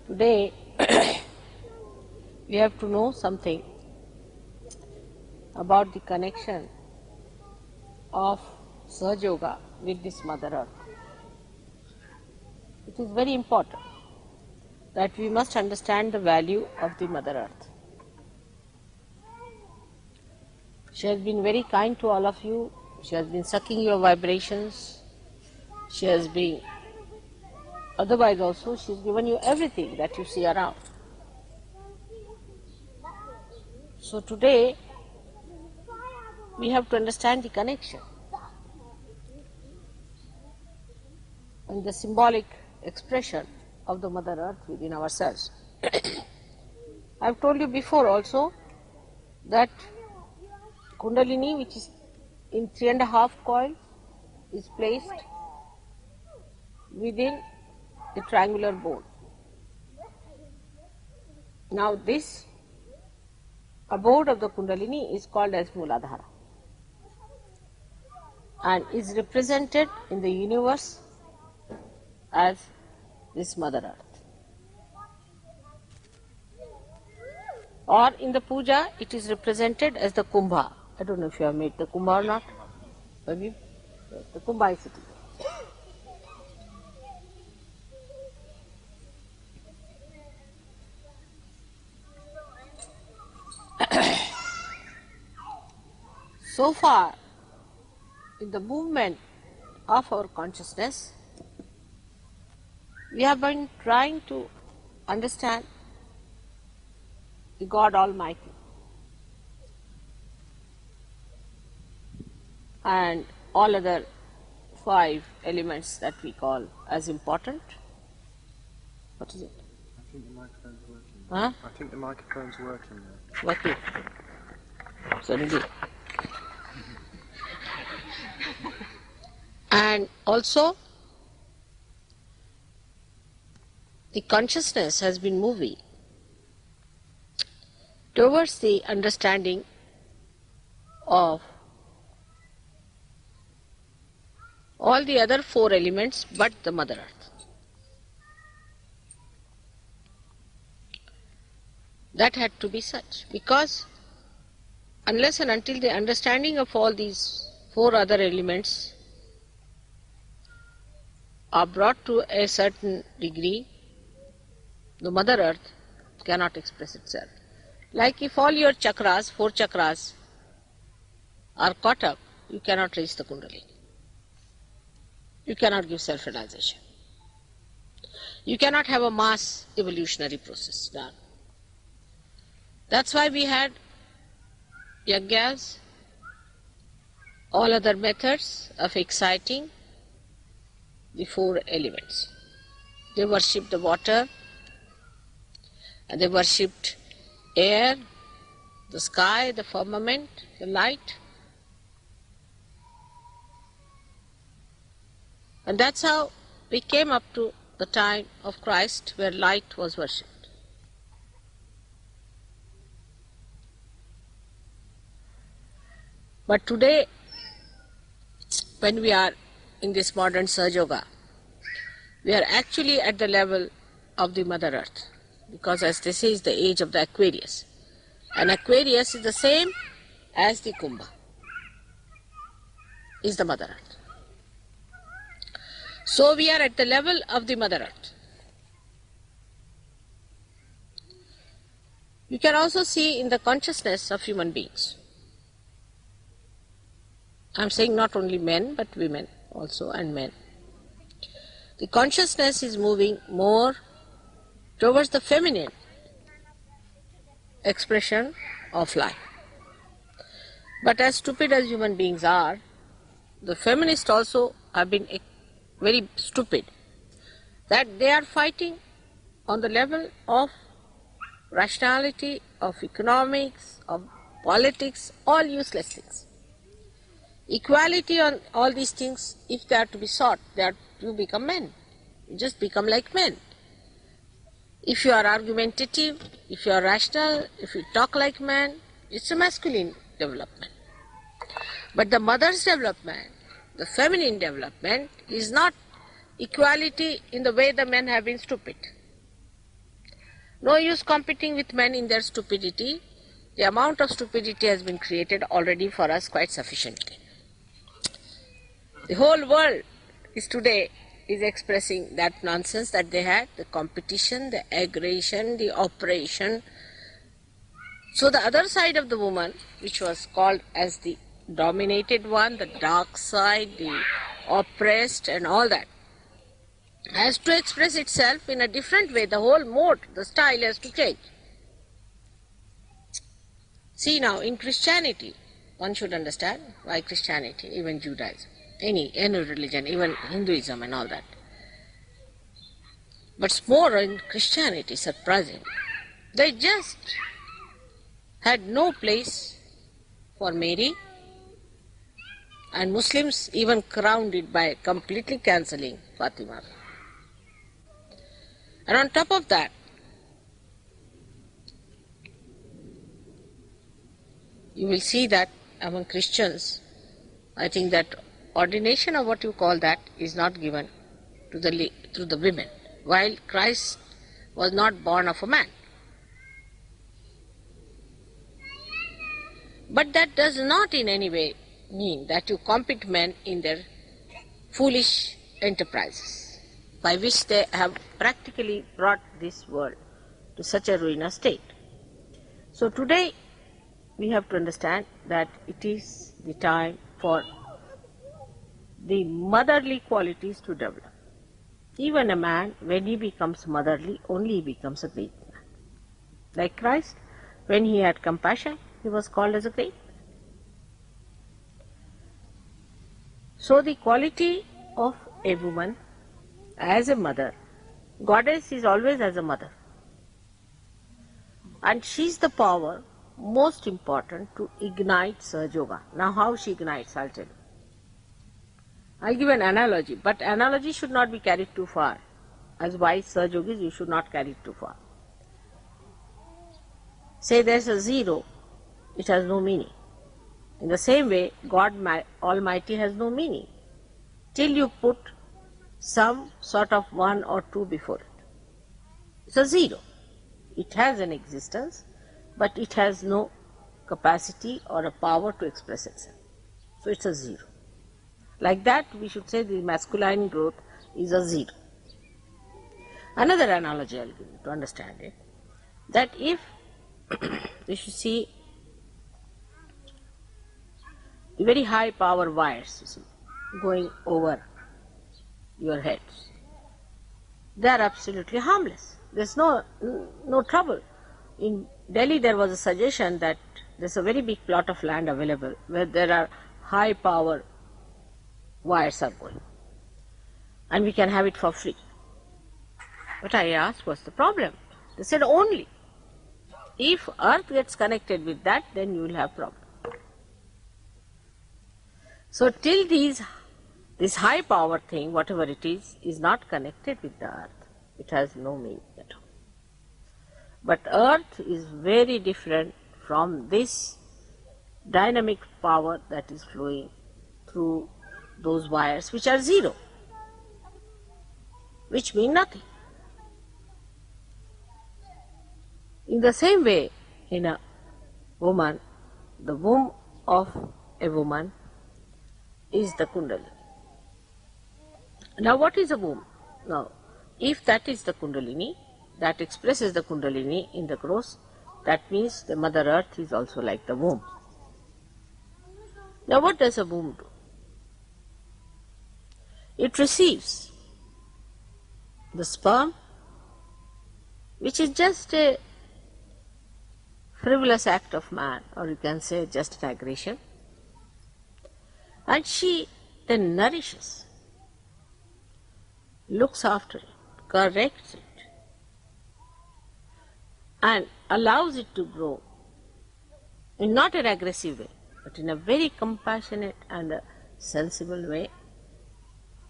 Today we have to know something about the connection of Sahaja Yoga with this Mother Earth. It is very important that we must understand the value of the Mother Earth. She has been very kind to all of you. She has been sucking your vibrations. She has been, otherwise also, she has given you everything that you see around. So today, we have to understand the connection and the symbolic expression of the Mother Earth within ourselves. I have told you before also that Kundalini, which is in 3.5 coils, is placed within the triangular bone. Now this abode of the Kundalini is called as Mooladhara and is represented in the universe as this Mother Earth. Or in the Puja, it is represented as the Kumbha. I don't know if you have made the Kumbha or not. Have you? The Kumbha is sitting there. So far, in the movement of our consciousness, we have been trying to understand the God Almighty and all other 5 elements that we call as important. What is it? I think the microphone's working. Huh? I think the microphone's working now. Working. Certainly. And also, the consciousness has been moving towards the understanding of all the other 4 elements but the Mother Earth. That had to be such, because unless and until the understanding of all these 4 other elements are brought to a certain degree, the Mother Earth cannot express itself. Like if all your chakras, 4 chakras, are caught up, you cannot reach the Kundalini. You cannot give self-realization. You cannot have a mass evolutionary process done. That's why we had yajnas, all other methods of exciting the 4 elements. They worshipped the water, and they worshipped air, the sky, the firmament, the light. And that's how we came up to the time of Christ where light was worshipped. But today, when we are in this modern Sahaja Yoga, we are actually at the level of the Mother Earth, because as they say, is the age of the Aquarius. And Aquarius is the same as the Kumbha, is the Mother Earth. So we are at the level of the Mother Earth. You can also see in the consciousness of human beings. I am saying not only men but women also, and men. The consciousness is moving more towards the feminine expression of life. But as stupid as human beings are, the feminists also have been very stupid, that they are fighting on the level of rationality, of economics, of politics, all useless things. Equality on all these things, if they are to be sought, they are to become men. You just become like men. If you are argumentative, if you are rational, if you talk like man, it's a masculine development. But the mother's development, the feminine development, is not equality in the way the men have been stupid. No use competing with men in their stupidity. The amount of stupidity has been created already for us quite sufficiently. The whole world is today expressing that nonsense that they had, the competition, the aggression, the oppression. So the other side of the woman, which was called as the dominated one, the dark side, the oppressed and all that, has to express itself in a different way. The whole mode, the style has to change. See now, in Christianity, one should understand why Christianity, even Judaism, any religion, even Hinduism and all that. But more in Christianity, surprising. They just had no place for Mary, and Muslims even crowned it by completely cancelling Fatima. And on top of that, you will see that among Christians, I think that ordination, or what you call that, is not given to the women, while Christ was not born of a man. But that does not in any way mean that you compete men in their foolish enterprises, by which they have practically brought this world to such a ruinous state. So today we have to understand that it is the time for the motherly qualities to develop. Even a man, when he becomes motherly, only he becomes a great man. Like Christ, when he had compassion, he was called as a great man. So the quality of a woman as a mother, goddess is always as a mother. And she is the power most important to ignite Sahaja Yoga. Now how she ignites, I'll tell you. I'll give an analogy, but analogy should not be carried too far. As wise Sahaja Yogis, you should not carry it too far. Say there's a zero, it has no meaning. In the same way, God Almighty has no meaning till you put some sort of 1 or 2 before it. It's a zero. It has an existence, but it has no capacity or a power to express itself. So it's a zero. Like that, we should say the masculine growth is a zero. Another analogy I'll give you to understand it, that if you should see the very high power wires, you see, going over your heads, they are absolutely harmless. There's no trouble. In Delhi there was a suggestion that there's a very big plot of land available where there are high power wires are going, and we can have it for free. But I asked, what's the problem? They said only if earth gets connected with that, then you will have problem. So till this high power thing, whatever it is not connected with the earth, it has no meaning at all. But earth is very different from this dynamic power that is flowing through those wires which are zero, which mean nothing. In the same way, in a woman, the womb of a woman is the Kundalini. Now what is a womb? Now, if that is the Kundalini, that expresses the Kundalini in the gross, that means the Mother Earth is also like the womb. Now what does a womb do? It receives the sperm, which is just a frivolous act of man, or you can say just an aggression, and she then nourishes, looks after it, corrects it, and allows it to grow in not an aggressive way, but in a very compassionate and a sensible way,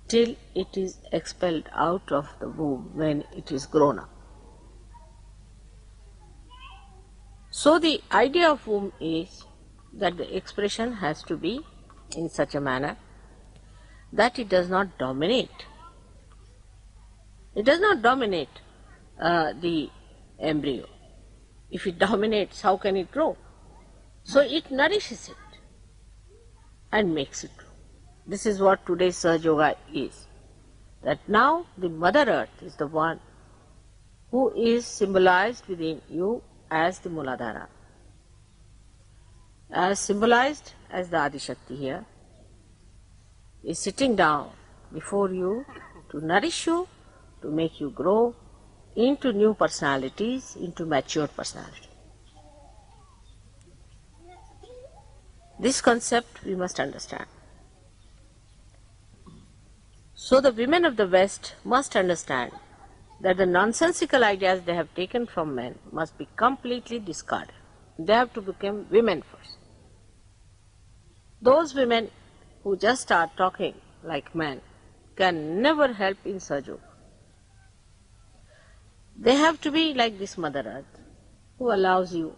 till it is expelled out of the womb when it is grown up. So the idea of womb is that the expression has to be in such a manner that it does not dominate. It does not dominate the embryo. If it dominates, how can it grow? So it nourishes it and makes it grow. This is what today's Sahaja Yoga is. That now the Mother Earth is the one who is symbolized within you as the Muladhara, as symbolized as the Adi Shakti here, is sitting down before you to nourish you, to make you grow into new personalities, into mature personality. This concept we must understand. So the women of the West must understand that the nonsensical ideas they have taken from men must be completely discarded. They have to become women first. Those women who just start talking like men can never help in Sahaja Yoga. They have to be like this Mother Earth who allows you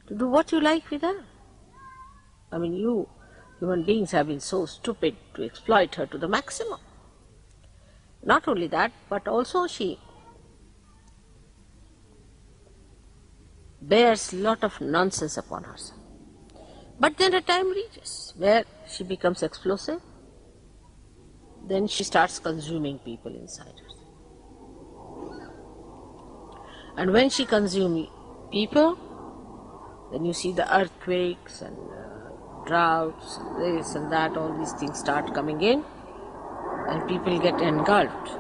to do what you like with her. I mean, you human beings have been so stupid to exploit her to the maximum. Not only that, but also she bears lot of nonsense upon herself. But then a time reaches where she becomes explosive, then she starts consuming people inside her. And when she consumes people, then you see the earthquakes and droughts, this and that, all these things start coming in, and people get engulfed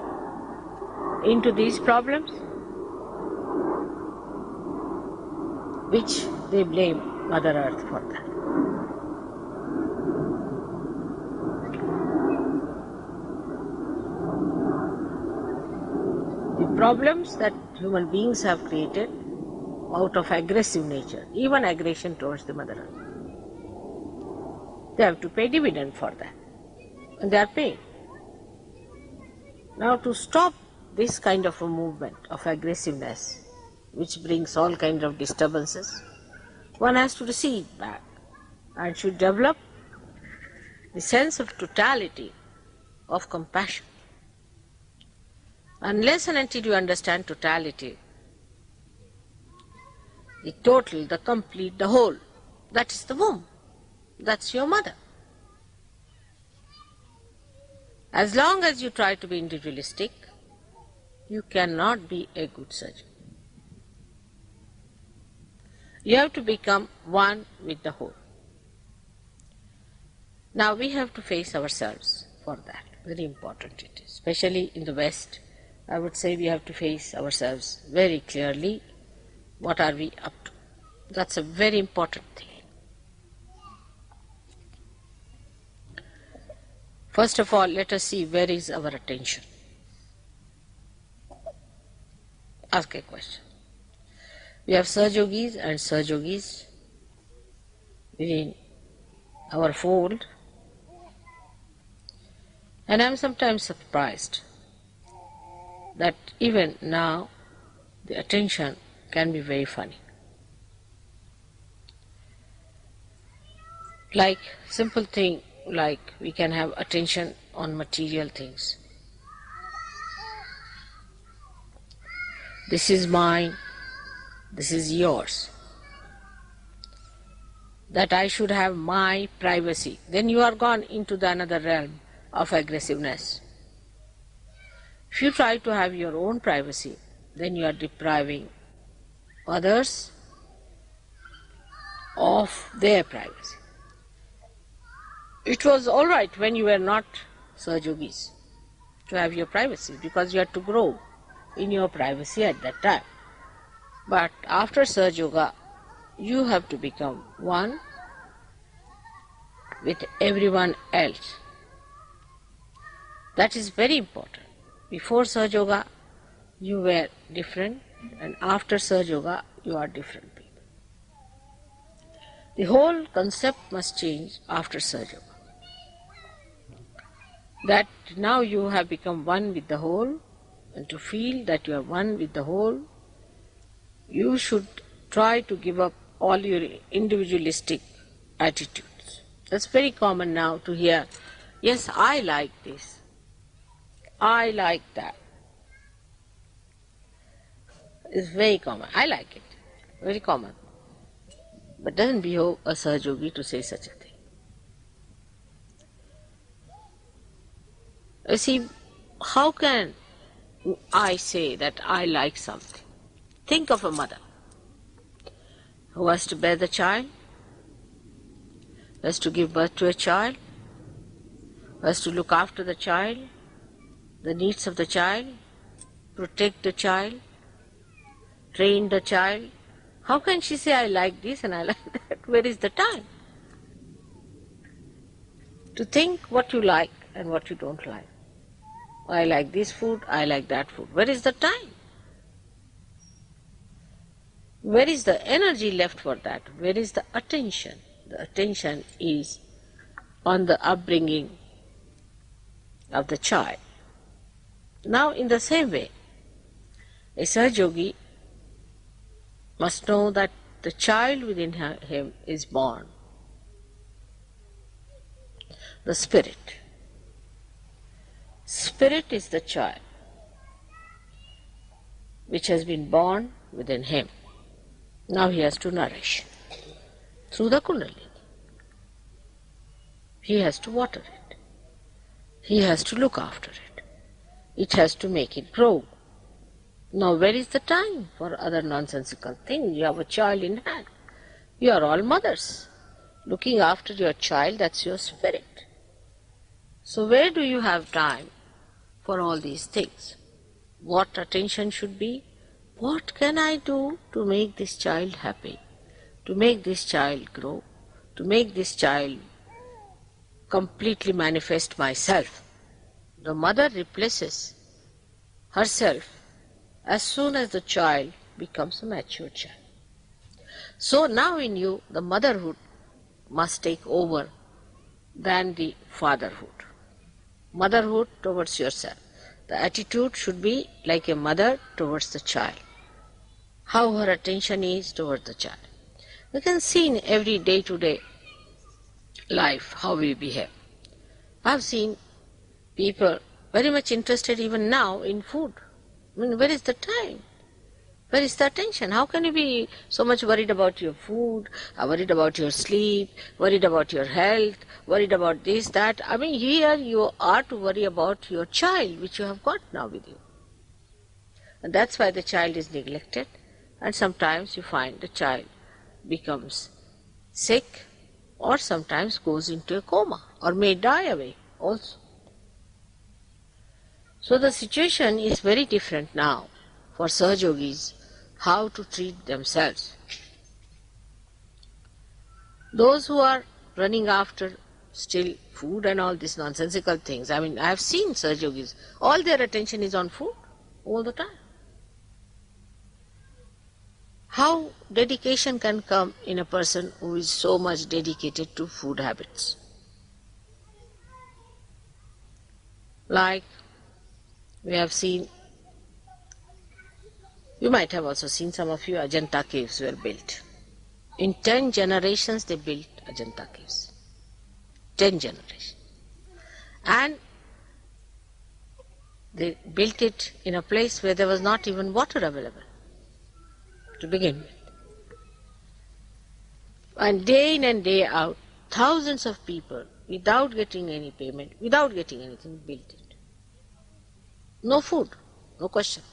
into these problems, which they blame Mother Earth for that. The problems that human beings have created out of aggressive nature, even aggression towards the Mother Earth, they have to pay dividend for that, and they are paying. Now to stop this kind of a movement of aggressiveness, which brings all kinds of disturbances, one has to recede back and should develop the sense of totality of compassion. Unless and until you understand totality, the total, the complete, the whole, that is the womb, that's your mother. As long as you try to be individualistic, you cannot be a good surgeon. You have to become one with the whole. Now we have to face ourselves for that. Very important it is. Especially in the West, I would say we have to face ourselves very clearly. What are we up to? That's a very important thing. First of all, let us see where is our attention. Ask a question. We have Sahajogis and Sahajogis within our fold, and I am sometimes surprised that even now the attention can be very funny. Like simple thing, like we can have attention on material things. This is mine, this is yours. That I should have my privacy. Then you are gone into the another realm of aggressiveness. If you try to have your own privacy, then you are depriving others of their privacy. It was all right when you were not Sahajogis to have your privacy, because you had to grow in your privacy at that time. But after Sahaja Yoga, you have to become one with everyone else. That is very important. Before Sahaja Yoga, you were different, and after Sahaja Yoga, you are different people. The whole concept must change after Sahaja Yoga. That now you have become one with the whole, and to feel that you are one with the whole, you should try to give up all your individualistic attitudes. That's very common now to hear, yes, I like this, I like that. It's very common. I like it. Very common. But doesn't behove a Sahaja Yogi to say such a thing. You see, how can I say that I like something? Think of a mother who has to bear the child, who has to give birth to a child, who has to look after the child, the needs of the child, protect the child, train the child. How can she say, I like this and I like that? Where is the time? To think what you like and what you don't like. I like this food, I like that food. Where is the time? Where is the energy left for that? Where is the attention? The attention is on the upbringing of the child. Now, in the same way, a Sahaja Yogi must know that the child within him is born. The spirit. Spirit is the child which has been born within him. Now he has to nourish through the Kundalini. He has to water it. He has to look after it. It has to make it grow. Now where is the time for other nonsensical things? You have a child in hand. You are all mothers. Looking after your child, that's your spirit. So where do you have time for all these things? What attention should be? What can I do to make this child happy? To make this child grow? To make this child completely manifest myself? The mother replaces herself as soon as the child becomes a mature child. So now in you, the motherhood must take over than the fatherhood. Motherhood towards yourself. The attitude should be like a mother towards the child. How her attention is towards the child. You can see in every day-to-day life how we behave. I have seen people very much interested even now in food. I mean, where is the time? Where is the attention? How can you be so much worried about your food, worried about your sleep, worried about your health, worried about this, that? I mean, here you are to worry about your child, which you have got now with you. And that's why the child is neglected. And sometimes you find the child becomes sick or sometimes goes into a coma or may die away also. So the situation is very different now for Sahaja Yogis, how to treat themselves. Those who are running after still food and all these nonsensical things, I mean, I have seen Sahaja Yogis, all their attention is on food all the time. How dedication can come in a person who is so much dedicated to food habits? Like we have seen, you might have also seen, some of you, Ajanta caves were built. In 10 generations they built Ajanta caves. 10 generations. And they built it in a place where there was not even water available to begin with. And day in and day out, thousands of people, without getting any payment, without getting anything, built it. No food, no question.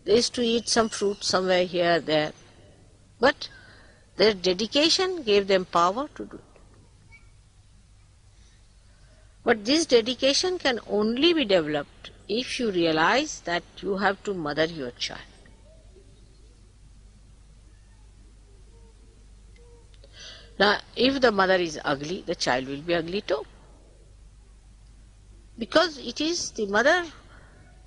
They used to eat some fruit somewhere here, there. But their dedication gave them power to do it. But this dedication can only be developed if you realize that you have to mother your child. Now, if the mother is ugly, the child will be ugly too. Because it is the mother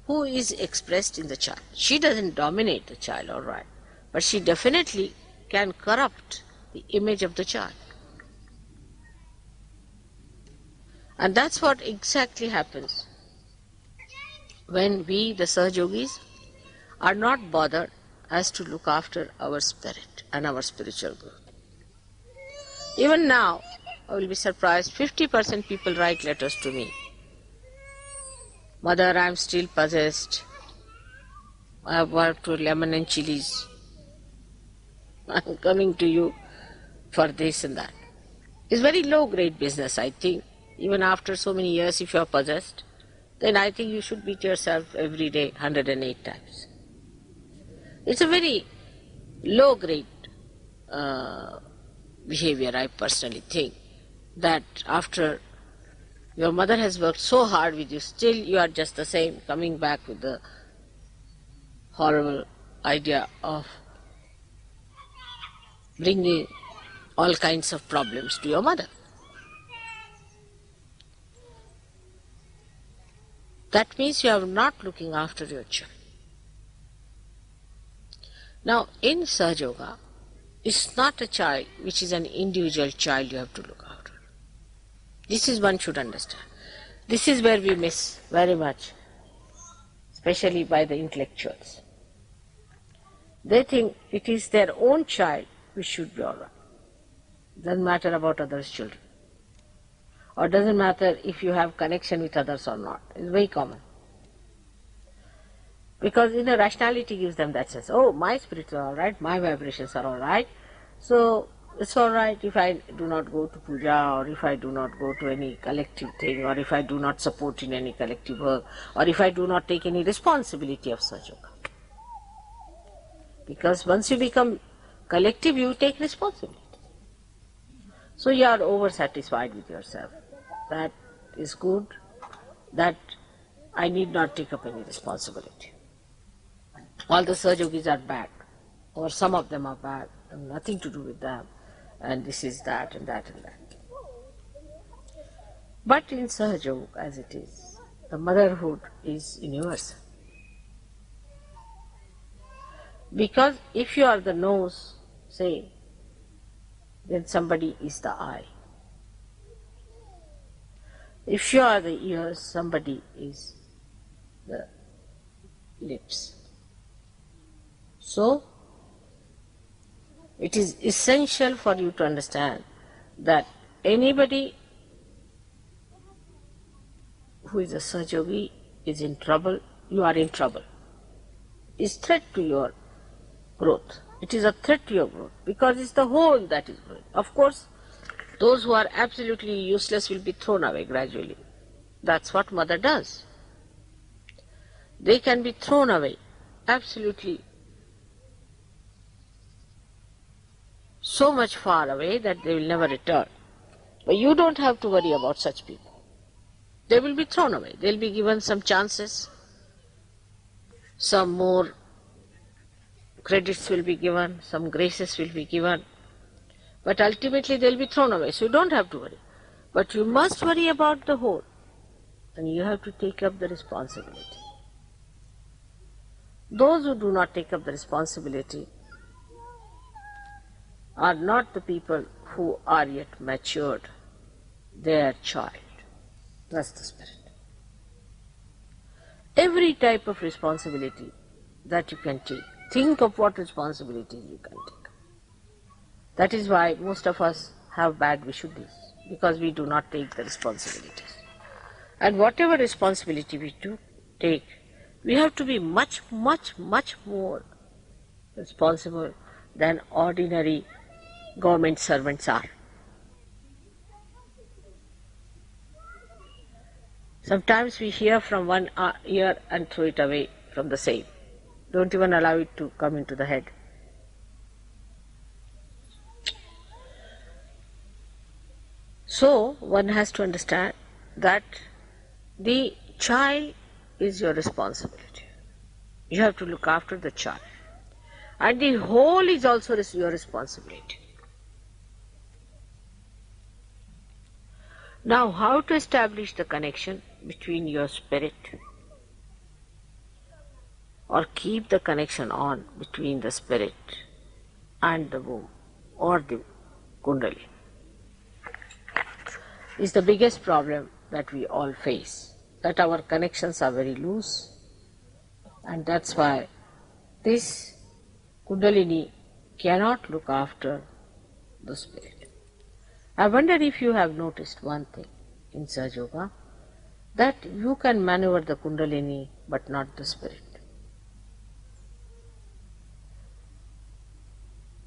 who is expressed in the child. She doesn't dominate the child, all right, but she definitely can corrupt the image of the child. And that's what exactly happens when we, the Sahaja Yogis, are not bothered has to look after our spirit and our spiritual growth. Even now, I will be surprised, 50% people write letters to me. Mother, I am still possessed. I have worked with lemon and chilies. I am coming to you for this and that. It's very low-grade business, I think. Even after so many years, if you are possessed, then I think you should beat yourself every day 108 times. It's a very low-grade behavior, I personally think, that after your mother has worked so hard with you, still you are just the same, coming back with the horrible idea of bringing all kinds of problems to your mother. That means you are not looking after your child. Now, in Sahaja Yoga, it's not a child which is an individual child you have to look after. This is one should understand. This is where we miss very much, especially by the intellectuals. They think it is their own child which should be all right. Doesn't matter about others' children. Or doesn't matter if you have connection with others or not. It's very common. Because rationality gives them that sense. Oh, my spirits are all right, my vibrations are all right. So it's all right if I do not go to Puja, or if I do not go to any collective thing, or if I do not support in any collective work, or if I do not take any responsibility of Sahaja Yoga. Because once you become collective, you take responsibility. So you are over-satisfied with yourself. That is good, that I need not take up any responsibility. All the Sahaja Yogis are bad, or some of them are bad, and nothing to do with them, and this is that and that and that. But in Sahaja Yoga, as it is, the motherhood is universal. Because if you are the nose, say, then somebody is the eye. If you are the ears, somebody is the lips. So, it is essential for you to understand that anybody who is a Sahaja Yogi is in trouble, you are in trouble. It's threat to your growth. It is a threat to your growth because it's the whole that is growing. Of course, those who are absolutely useless will be thrown away gradually. That's what mother does. They can be thrown away absolutely so much far away that they will never return. But you don't have to worry about such people. They will be thrown away. They will be given some chances, some more credits will be given, some graces will be given, but ultimately they will be thrown away. So you don't have to worry. But you must worry about the whole, and you have to take up the responsibility. Those who do not take up the responsibility are not the people who are yet matured. They are child. That's the spirit. Every type of responsibility that you can take, think of what responsibilities you can take. That is why most of us have bad Vishuddhis, because we do not take the responsibilities. And whatever responsibility we do take, we have to be much, much, much more responsible than ordinary government servants are. Sometimes we hear from one ear and throw it away from the same. Don't even allow it to come into the head. So, one has to understand that the child is your responsibility. You have to look after the child. And the whole is also your responsibility. Now, how to establish the connection between your spirit, or keep the connection on between the spirit and the womb or the kundali, is the biggest problem that we all face, that our connections are very loose, and that's why this Kundalini cannot look after the spirit. I wonder if you have noticed one thing in Sahaja Yoga, that you can maneuver the Kundalini but not the spirit.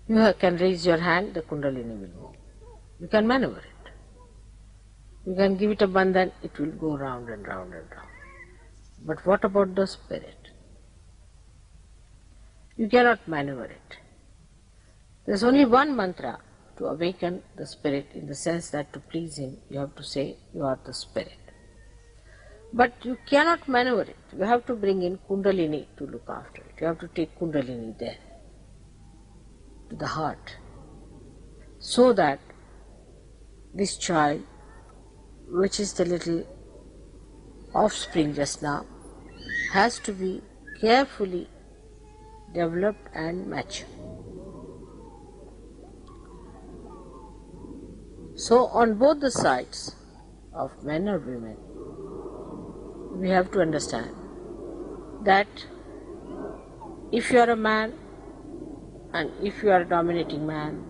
You can raise your hand, the Kundalini will move. You can maneuver it. You can give it a bandhan, it will go round and round and round. But what about the spirit? You cannot maneuver it. There is only one mantra to awaken the spirit, in the sense that to please him you have to say you are the spirit. But you cannot maneuver it. You have to bring in Kundalini to look after it. You have to take Kundalini there, to the heart, so that this child, which is the little offspring just now, has to be carefully developed and mature. So on both the sides of men or women, we have to understand that if you are a man and if you are a dominating man,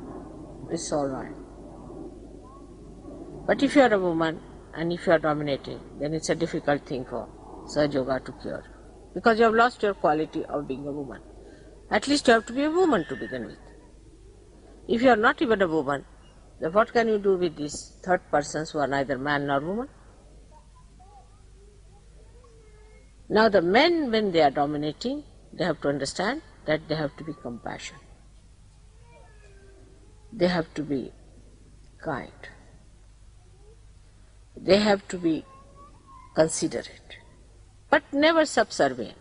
it's all right. But if you are a woman and if you are dominating, then it's a difficult thing for Sahaja Yoga to cure, because you have lost your quality of being a woman. At least you have to be a woman to begin with. If you are not even a woman, then what can you do with these third persons who are neither man nor woman? Now the men, when they are dominating, they have to understand that they have to be compassionate. They have to be kind. They have to be considerate, but never subservient.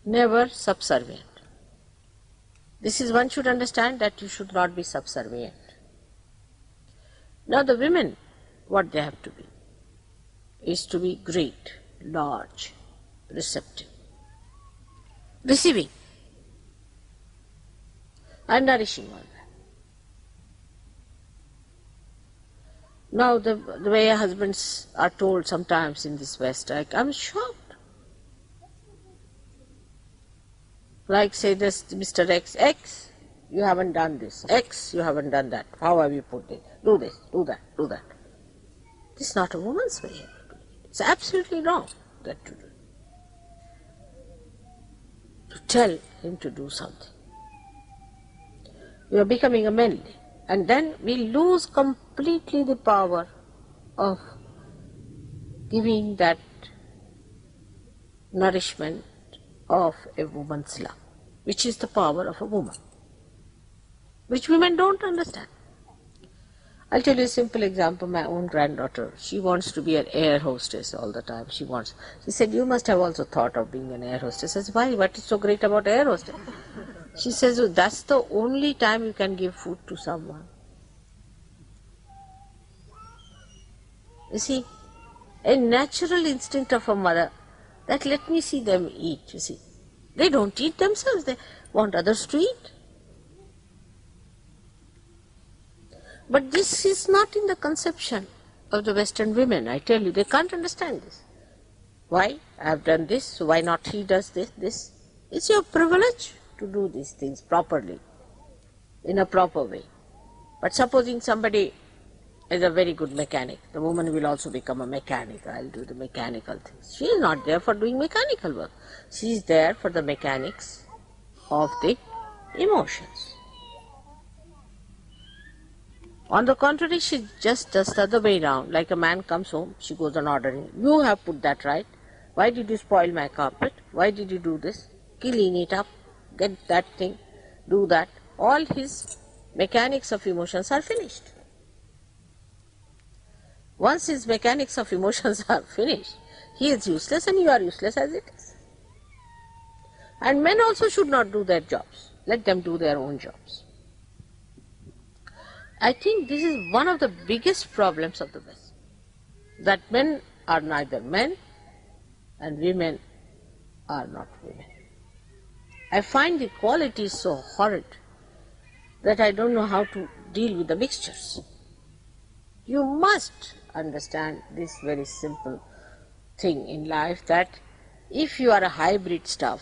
Never subservient. This is, one should understand that you should not be subservient. Now the women, what they have to be, is to be great, large, receptive, receiving and nourishing all that. Now the way husbands are told sometimes in this West, I'm shocked. Like say this, Mr. X, you haven't done this, X, you haven't done that, how have you put it, do this, do that, do that. This is not a woman's way of doing it. It's absolutely wrong that to do. To tell him to do something. We are becoming a manly, and then we lose completely the power of giving that nourishment of a woman's love, which is the power of a woman, which women don't understand. I'll tell you a simple example. My own granddaughter, she wants to be an air hostess all the time. She said, you must have also thought of being an air hostess. I said, why? What is so great about air hostess? She says, oh, that's the only time you can give food to someone. You see, a natural instinct of a mother, that let me see them eat, you see. They don't eat themselves, they want others to eat. But this is not in the conception of the Western women, I tell you, they can't understand this. Why? I have done this, so why not he does this? It's your privilege to do these things properly, in a proper way. But supposing somebody is a very good mechanic, the woman will also become a mechanic. I'll do the mechanical things. She is not there for doing mechanical work. She is there for the mechanics of the emotions. On the contrary, she just does the other way round. Like a man comes home, she goes on ordering. You have put that right. Why did you spoil my carpet? Why did you do this? Clean it up, get that thing, do that. All his mechanics of emotions are finished. Once his mechanics of emotions are finished, he is useless and you are useless as it is. And men also should not do their jobs. Let them do their own jobs. I think this is one of the biggest problems of the West, that men are neither men and women are not women. I find the quality so horrid that I don't know how to deal with the mixtures. You must understand this very simple thing in life, that if you are a hybrid stuff,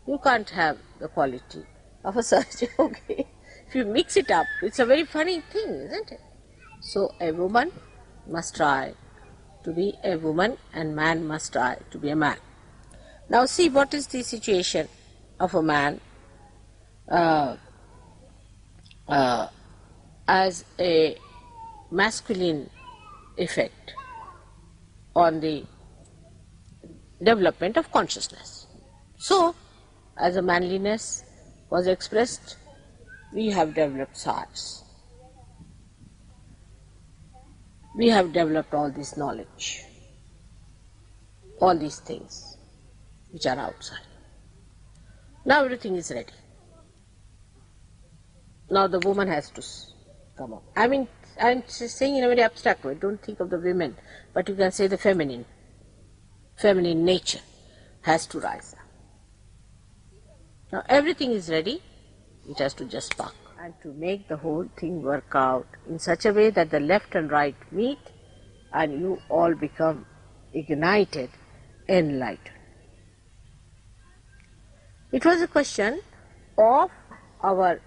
you can't have the quality of a Sahaja Yogi. If you mix it up, it's a very funny thing, isn't it? So a woman must try to be a woman and man must try to be a man. Now see what is the situation of a man as a masculine effect on the development of consciousness. So, as a manliness was expressed, we have developed science. We have developed all this knowledge, all these things which are outside. Now everything is ready. Now the woman has to come up. I mean, I'm saying in a very abstract way, don't think of the women, but you can say the feminine nature has to rise up. Now everything is ready, it has to just spark. And to make the whole thing work out in such a way that the left and right meet and you all become ignited, enlightened. It was a question of our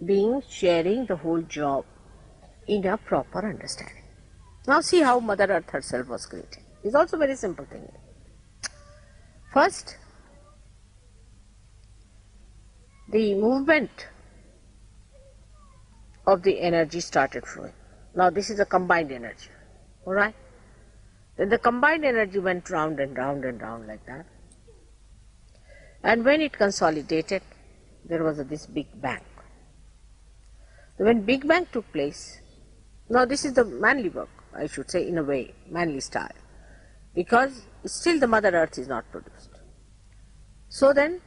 being sharing the whole job in a proper understanding. Now see how Mother Earth herself was created. It's also a very simple thing. First, the movement of the energy started flowing. Now this is a combined energy, alright? Then the combined energy went round and round and round like that. And when it consolidated, there was this big bang. When Big Bang took place, now this is the manly work, I should say, in a way, manly style, because still the Mother Earth is not produced. So then,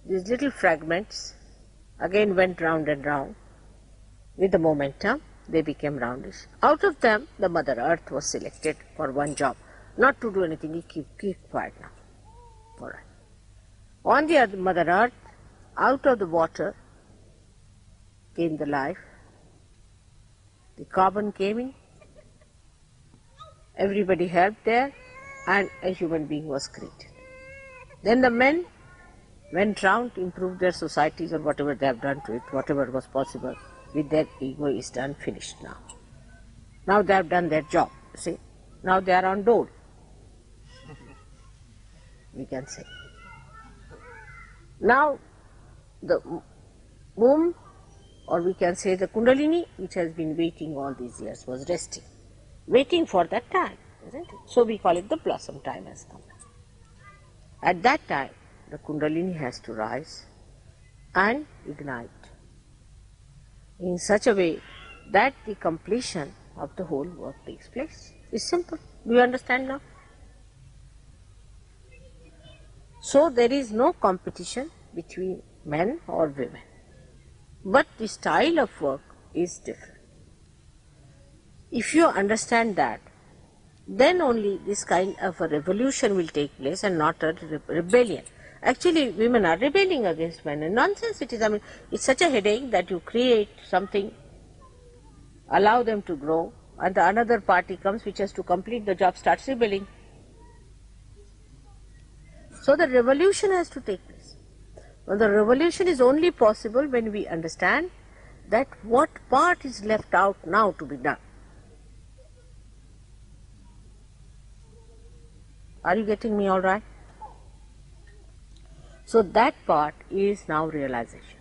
these little fragments again went round and round. With the momentum, they became roundish. Out of them, the Mother Earth was selected for one job, not to do anything. You keep quiet now. All right. On the other Mother Earth, out of the water came the life. The carbon came in. Everybody helped there, and a human being was created. Then the men went round to improve their societies or whatever they have done to it, whatever was possible with their ego is done, finished now. Now they have done their job, see. Now they are on dole, we can say. Now the womb, or we can say the Kundalini, which has been waiting all these years, was resting, waiting for that time, isn't it? So we call it the blossom time has come. At that time, the Kundalini has to rise and ignite in such a way that the completion of the whole work takes place. It's simple. Do you understand now? So there is no competition between men or women, but the style of work is different. If you understand that, then only this kind of a revolution will take place and not a rebellion. Actually, women are rebelling against men, and nonsense it is. I mean, it's such a headache that you create something, allow them to grow, and the another party comes which has to complete the job, starts rebelling. So the revolution has to take place. Well, the revolution is only possible when we understand that what part is left out now to be done. Are you getting me all right? So that part is now realization,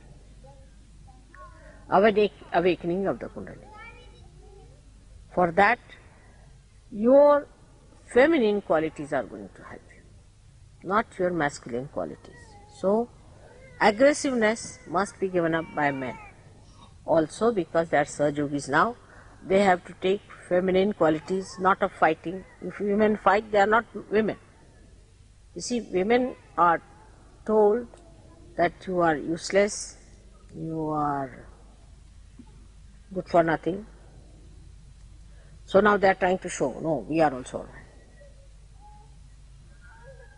awakening of the Kundalini. For that, your feminine qualities are going to help you, not your masculine qualities. So, aggressiveness must be given up by men. Also, because they are Sahaja Yogis now, they have to take feminine qualities, not of fighting. If women fight, they are not women. You see, women are told that you are useless, you are good for nothing. So now they are trying to show, no, we are also all right.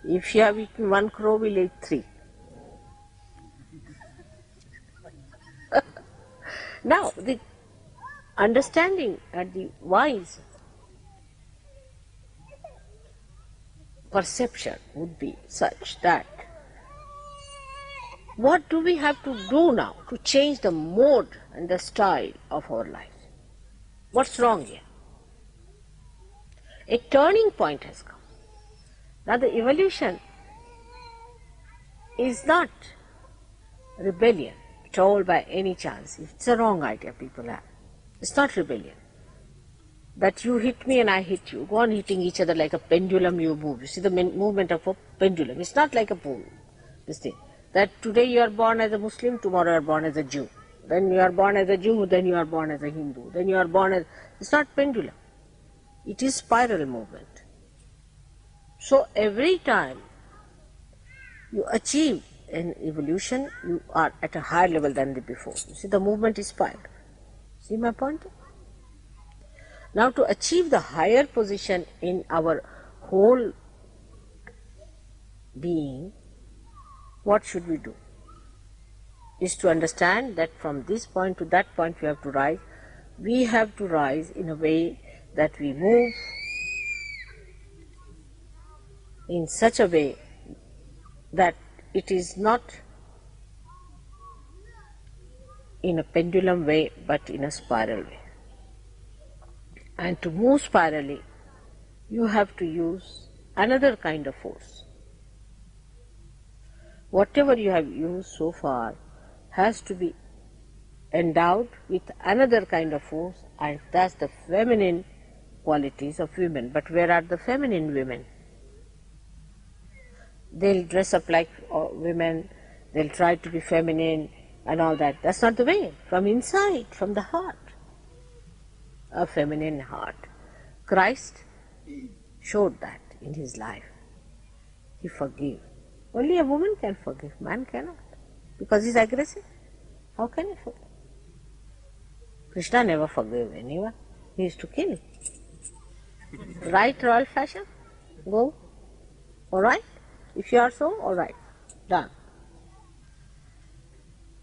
If you have eaten one crow, we'll eat three. Now, the understanding and the wise perception would be such that what do we have to do now to change the mode and the style of our life? What's wrong here? A turning point has come. Now the evolution is not rebellion told by any chance. It's a wrong idea people have. It's not rebellion. That you hit me and I hit you. Go on hitting each other like a pendulum, you move. You see the movement of a pendulum. It's not like a pool. This thing. That today you are born as a Muslim, tomorrow you are born as a Jew. Then you are born as a Jew, then you are born as a Hindu. Then you are born as... It's not pendulum. It is spiral movement. So every time you achieve an evolution, you are at a higher level than the before. You see the movement is spiral. See my point? Now to achieve the higher position in our whole being, what should we do? Is to understand that from this point to that point we have to rise. We have to rise in a way that we move in such a way that it is not in a pendulum way but in a spiral way. And to move spirally, you have to use another kind of force. Whatever you have used so far has to be endowed with another kind of force, and that's the feminine qualities of women. But where are the feminine women? They'll dress up like women, they'll try to be feminine and all that. That's not the way. From inside, from the heart, a feminine heart. Christ showed that in his life. He forgave. Only a woman can forgive, man cannot, because he's aggressive. How can he forgive? Krishna never forgave anyone. He used to kill. Right, royal fashion? Go. Alright? If you are so, alright. Done.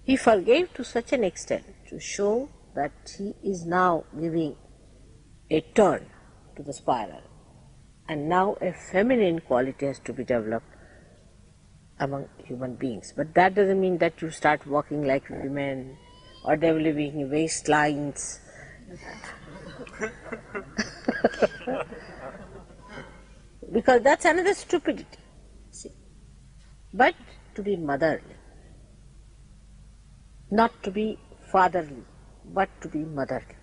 He forgave to such an extent to show that he is now giving a turn to the spiral. And now a feminine quality has to be developed among human beings. But that doesn't mean that you start walking like women or developing waistlines. Because that's another stupidity. See? But to be motherly, not to be fatherly, but to be motherly.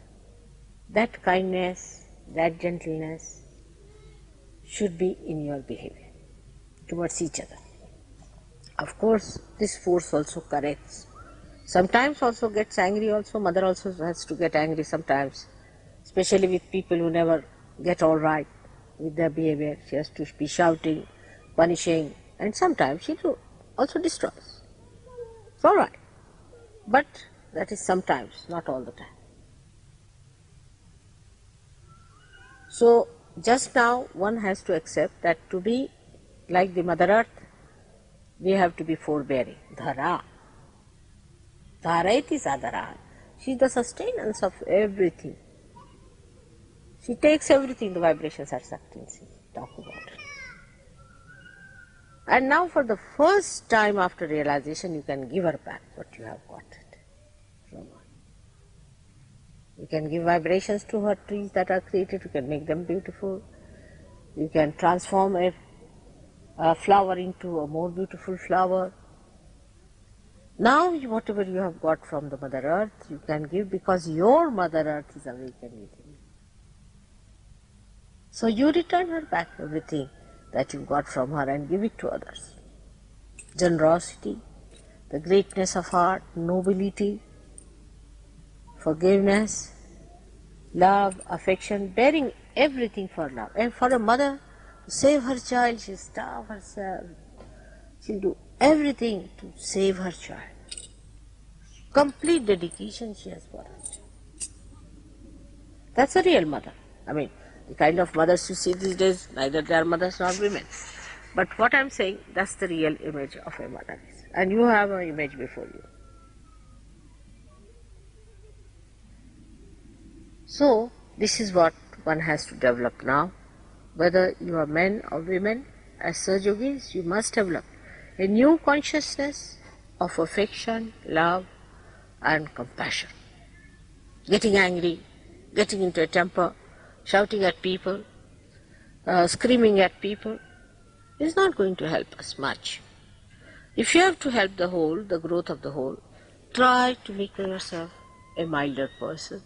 That kindness, that gentleness should be in your behavior towards each other. Of course, this force also corrects. Sometimes also gets angry also. Mother also has to get angry sometimes, especially with people who never get all right with their behavior. She has to be shouting, punishing, and sometimes she also destroys. It's all right. But that is sometimes, not all the time. So just now one has to accept that to be like the Mother Earth, we have to be forbearing. Dhara. Dharayati sadhara. She is the sustenance of everything. She takes everything, the vibrations are sucked in. Talk about it. And now for the first time after realization, you can give her back what you have got it from her. You can give vibrations to her trees that are created, you can make them beautiful. You can transform a flower into a more beautiful flower. Now whatever you have got from the Mother Earth, you can give because your Mother Earth is awakened within you. So you return her back everything that you got from her and give it to others. Generosity, the greatness of heart, nobility, forgiveness, love, affection, bearing everything for love. And for a mother to save her child, she'll starve herself. She'll do everything to save her child. Complete dedication she has for her child. That's a real mother. I mean, the kind of mothers you see these days, neither they are mothers nor women. But what I'm saying, that's the real image of a mother. And you have an image before you. So, this is what one has to develop now. Whether you are men or women, as Sahaja Yogis, you must develop a new consciousness of affection, love and compassion. Getting angry, getting into a temper, shouting at people, screaming at people is not going to help us much. If you have to help the whole, the growth of the whole, try to make yourself a milder person.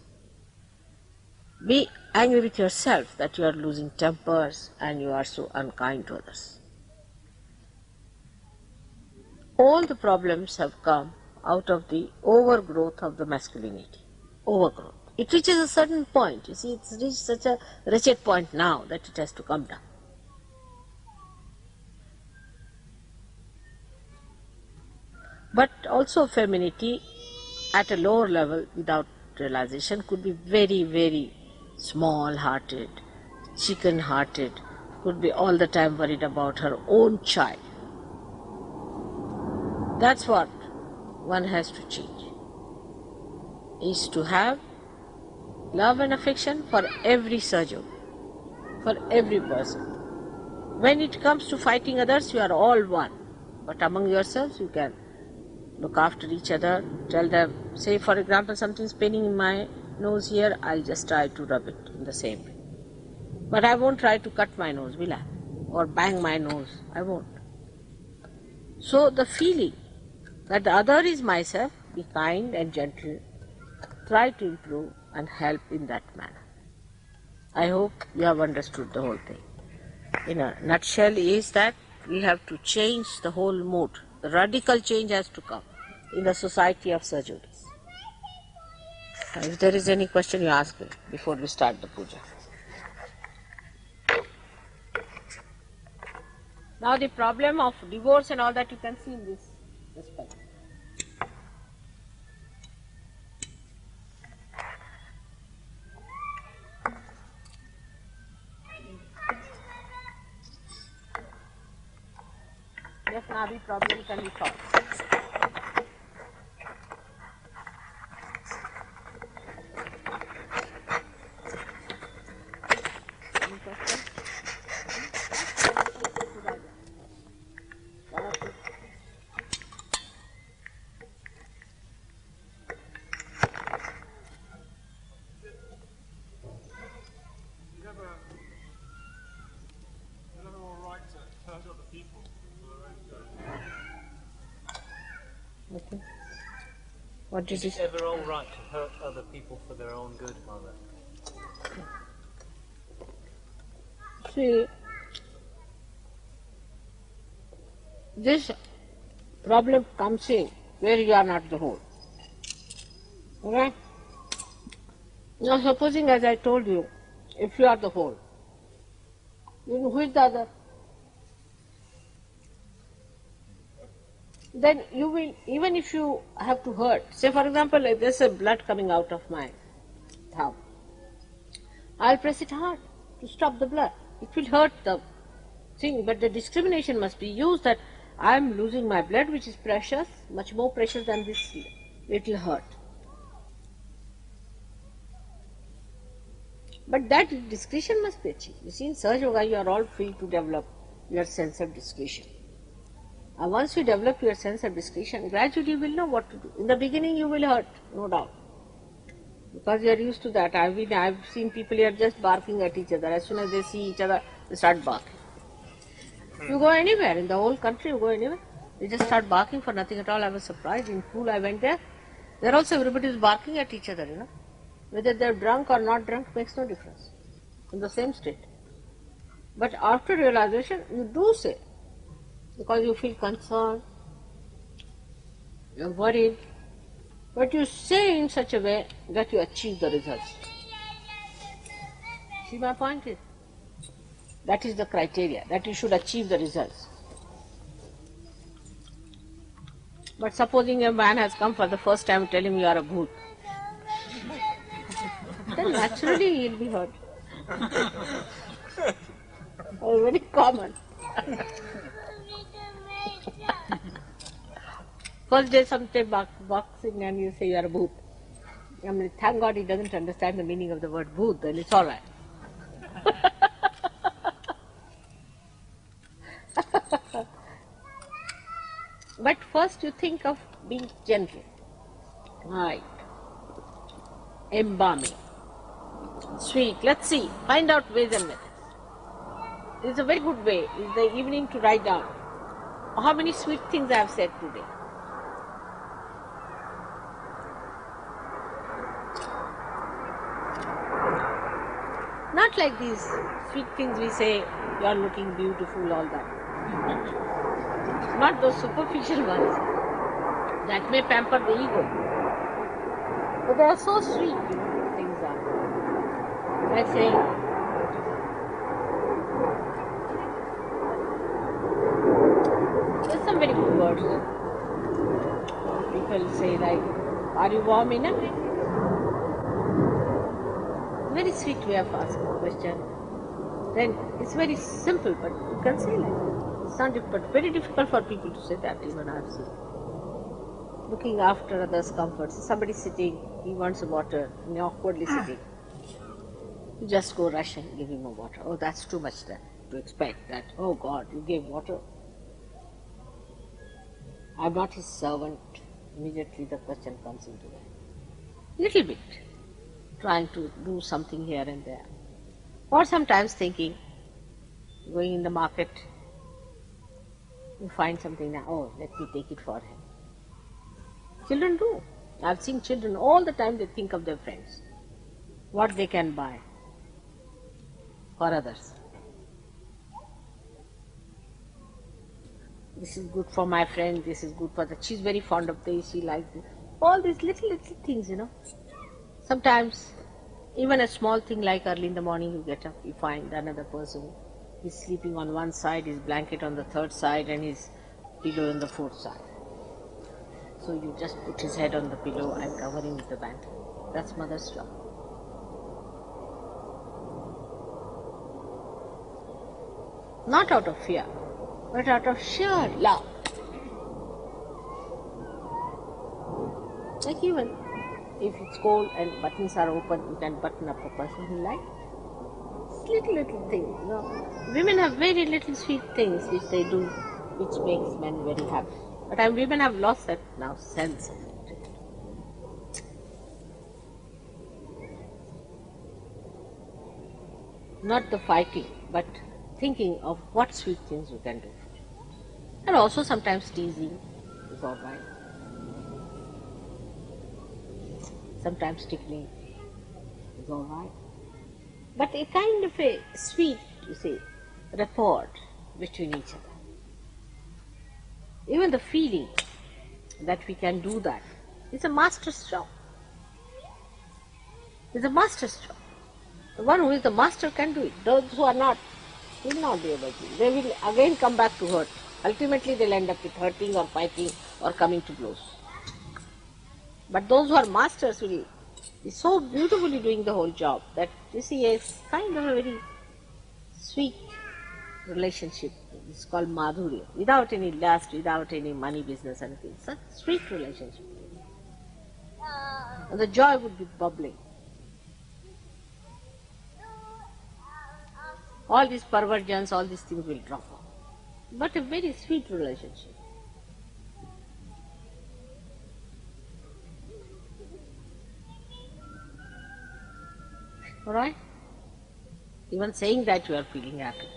Be angry with yourself that you are losing tempers and you are so unkind to others. All the problems have come out of the overgrowth of the masculinity. Overgrowth. It reaches a certain point. You see, it's reached such a wretched point now that it has to come down. But also femininity at a lower level without realization could be very, very small-hearted, chicken-hearted, could be all the time worried about her own child. That's what one has to change, is to have love and affection for every Sahaja, for every person. When it comes to fighting others, you are all one, but among yourselves you can look after each other, tell them, say for example something's paining in my nose here, I'll just try to rub it in the same way. But I won't try to cut my nose, will I? Or bang my nose, I won't. So the feeling that the other is myself, be kind and gentle, try to improve and help in that manner. I hope you have understood the whole thing. In a nutshell is that we have to change the whole mood. The radical change has to come in the society of Sahajas. If there is any question, you ask me before we start the puja. Now the problem of divorce and all that you can see in this respect. Yes, now the problem can be solved. Any question? Okay. What did Is it ever all right to hurt other people for their own good, Mother? See, this problem comes in where you are not the whole. Okay? Now supposing, as I told you, if you are the whole, then who is the other? Then you will, even if you have to hurt, say for example, like there's a blood coming out of my thumb, I'll press it hard to stop the blood. It will hurt the thing, but the discrimination must be used that I am losing my blood, which is precious, much more precious than this little hurt. But that discretion must be achieved. You see, in Sahaja Yoga you are all free to develop your sense of discretion. And once you develop your sense of discretion, gradually you will know what to do. In the beginning you will hurt, no doubt, because you are used to that. I've seen people here just barking at each other. As soon as they see each other, they start barking. You go anywhere, in the whole country you go anywhere, they just start barking for nothing at all. I was surprised, in pool I went there also everybody is barking at each other, Whether they are drunk or not drunk makes no difference, in the same state. But after realization, you do say, because you feel concerned, you are worried, but you say in such a way that you achieve the results. See my point is? That is the criteria, that you should achieve the results. But supposing a man has come for the first time, tell him you are a bhoot, then naturally he will be hurt. Very common. First day something boxing and you say you are a bhoot. I mean, thank God he doesn't understand the meaning of the word bhoot, then it's all right. But first you think of being gentle, right, embalming, sweet. Let's see, find out ways and methods. It's a very good way in the evening to write down how many sweet things I have said today. Not like these sweet things we say, you are looking beautiful, all that. Not those superficial ones that may pamper the ego. But they are so sweet, these things are. Like saying, there's some very good words. People say like, are you warm enough? Very sweet way of asking a question. Then it's very simple, but you can say like that. It's not difficult, but very difficult for people to say that, even I have seen. Looking after others' comforts. Somebody sitting, he wants a water, and you're awkwardly sitting. You just go rush and give him a water. Oh, that's too much then, to expect that, oh God, you gave water. I'm not his servant. Immediately the question comes into that. Little bit. Trying to do something here and there. Or sometimes thinking, going in the market, you find something now, oh, let me take it for him. Children do. I've seen children all the time, they think of their friends, what they can buy for others. This is good for my friend, this is good for the, she's very fond of this, she likes this. All these little things, Sometimes, even a small thing like early in the morning you get up, you find another person, he's sleeping on one side, his blanket on the third side and his pillow on the fourth side. So you just put his head on the pillow and cover him with the blanket. That's mother's job. Not out of fear, but out of sheer love. Like even if it's cold and buttons are open, you can button up a person who likes it. Little things, Women have very little sweet things which they do, which makes men very happy. But women have lost that now sense of it. Not the fighting, but thinking of what sweet things you can do. And also sometimes teasing is all right. Sometimes tickling is all right. But a kind of a sweet, rapport between each other. Even the feeling that we can do that is a master's job. It's a master's job. The one who is the master can do it. Those who are not will not be able to. They will again come back to hurt. Ultimately they will end up with hurting or fighting or coming to blows. But those who are masters will be so beautifully doing the whole job that it's kind of a very sweet relationship. It's called madhurya, without any lust, without any money business, anything. Such a sweet relationship. And the joy would be bubbling. All these perversions, all these things will drop off. But a very sweet relationship. Alright? Even saying that you are feeling happy.